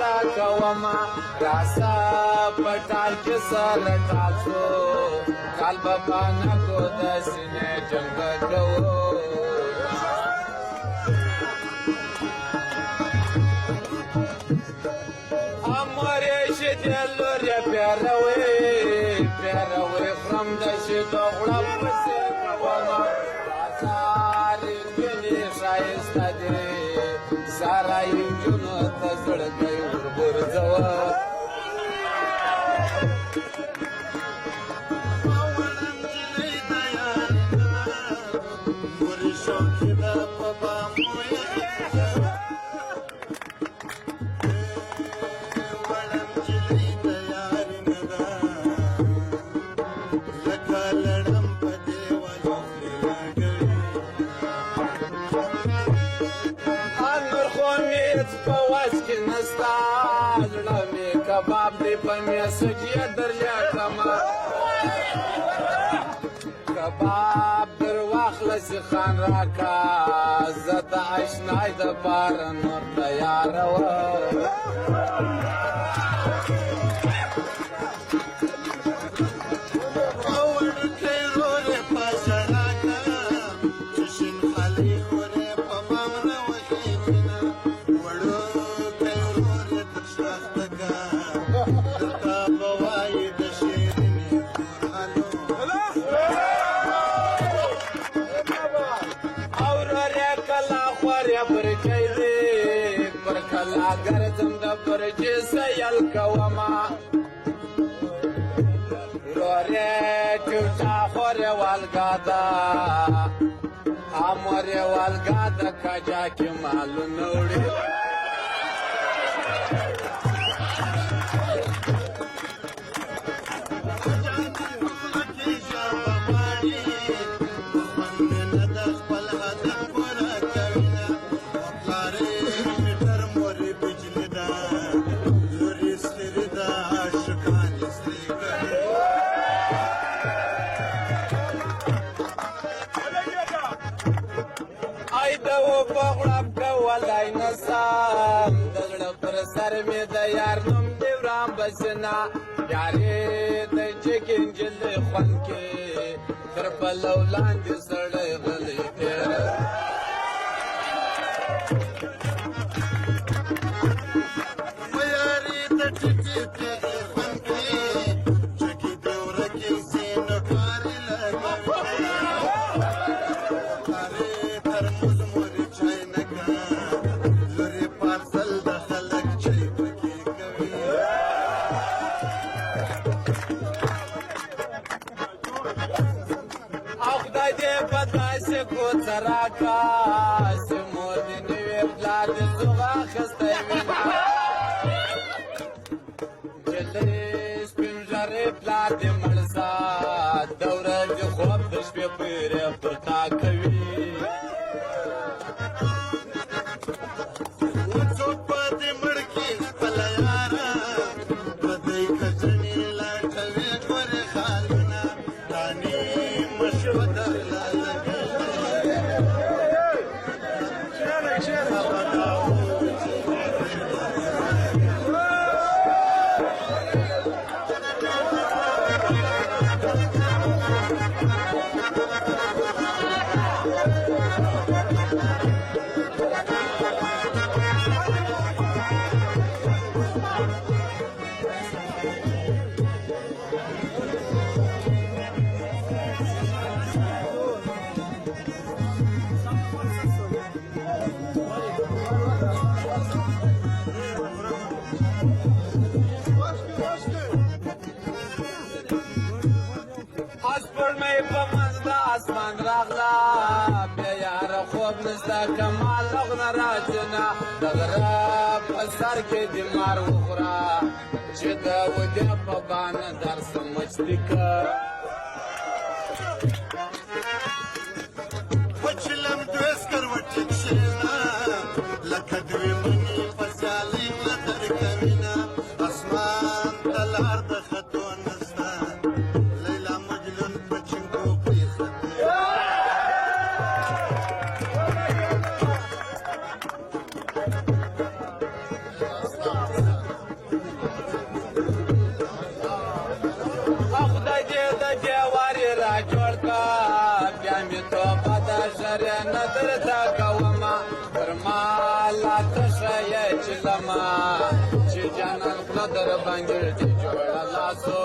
تا کوما راسا پټال کې سره تاسو کال بابا نه کو د سینې جنگ کوو Dell'ore per from the shit of Lapasama Sari finish I study Sara Juno Tasuraga Burzawa کباب دی په میسجیه دریا کما کباب در واخلص خان راکا زد اشنای د بار نور تیار و اگر زم د پرچې سیل کوما روره چوچا خوره والګادا امره والګادا کجا کې مالو نوړي ولای نسام دغړ پر سر می د یار نوم دی ورام بسنا یارې د چکن جل خون کې تر بلو لاندې سړی غلی تیر یارې د چکن خون کې چکی دی ورکه سین کار سراکا سمود نیوی بلاد زغا خسته وینا جلی سپین جاری بلاد مرسا دورج خواب دشپی پیره پرتا کوي چوپا دی مڑکی پلیارا بدئی کچنی لاٹوی گور خالنا دانی مشودر لالا آسمان راغلا بیا یار خوب نستا کمال لغنا راجنا دغرا پسر کے دمار وخورا چه دا ودی پا بان در سمجھتی کر وچلم دویس کر وٹک شینا لکدوی منی پسیالی مدر کمینا اسمان دلار دخطو نستا لیلا مجلون پچنکو چې لما چې جانان خوله در باندې چې جوړه لاسو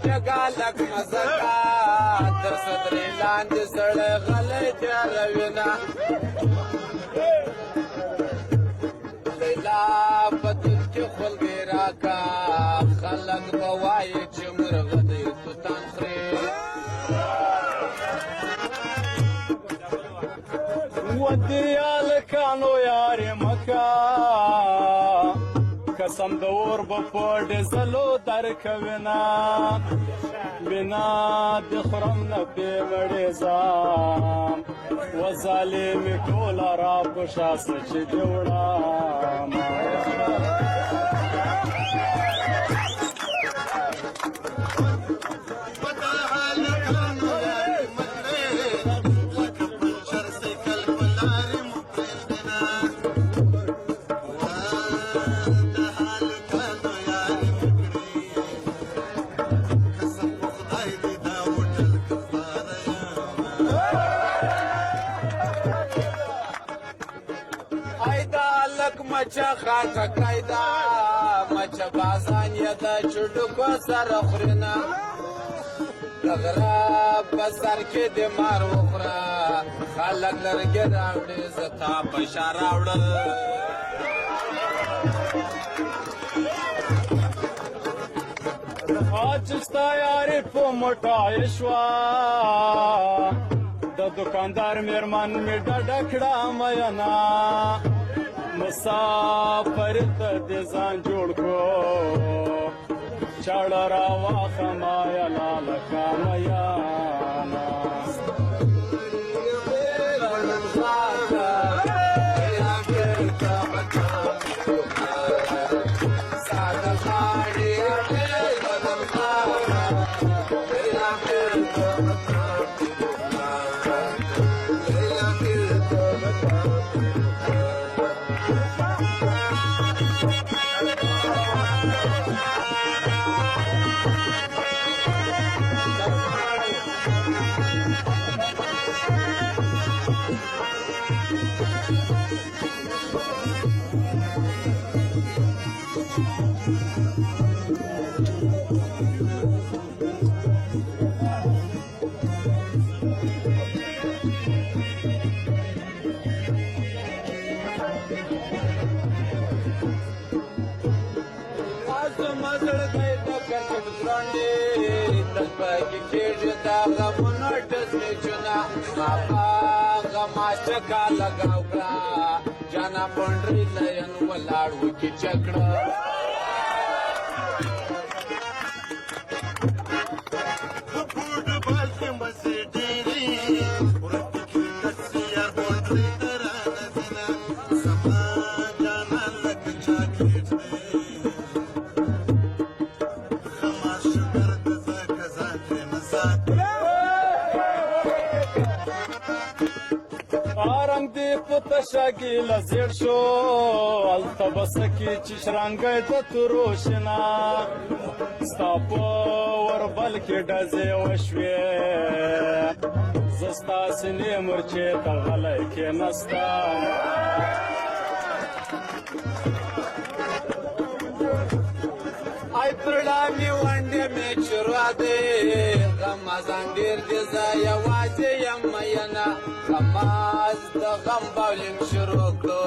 جګالک مزکا در صدرې لاندې سړی غلی تېروینه لیلا په دل کې خولګۍ راکا خلک به وایي چې مرغه دی توتان خوري ودې هلکانو یارې مکه قسم د اور به په ډزلو درکوینه بنا د خورم نه پې مړې ځم و ظالمې ټوله را په شاسه چې جوړم مچه خاطه قیدا مچه بازان یې د چټکو سره خورینه د غره په سر کې د مار وخوره خلک لرګي راوړي زه تا په شا راوړل आज ستا یارې په موټای شوه د دوکاندار میرمن مې ډډه کړه میینه مسافر ته دې ځان جوړ کړو چاړه راواخما یا لالکه میانه چکا لگاو کړه جانا پنډري لین ولاړ وکي چکړه تشاګي لزړ شو الته بسکی چې شرنګي د تروشنا ستاپو ور بل کې ډزې وشوي زستا سینې مرچې ته غلې کې نستا ay pradami wande me churade ramazan dir diza ya waje yamayana kamaz da gambawlim shuruklo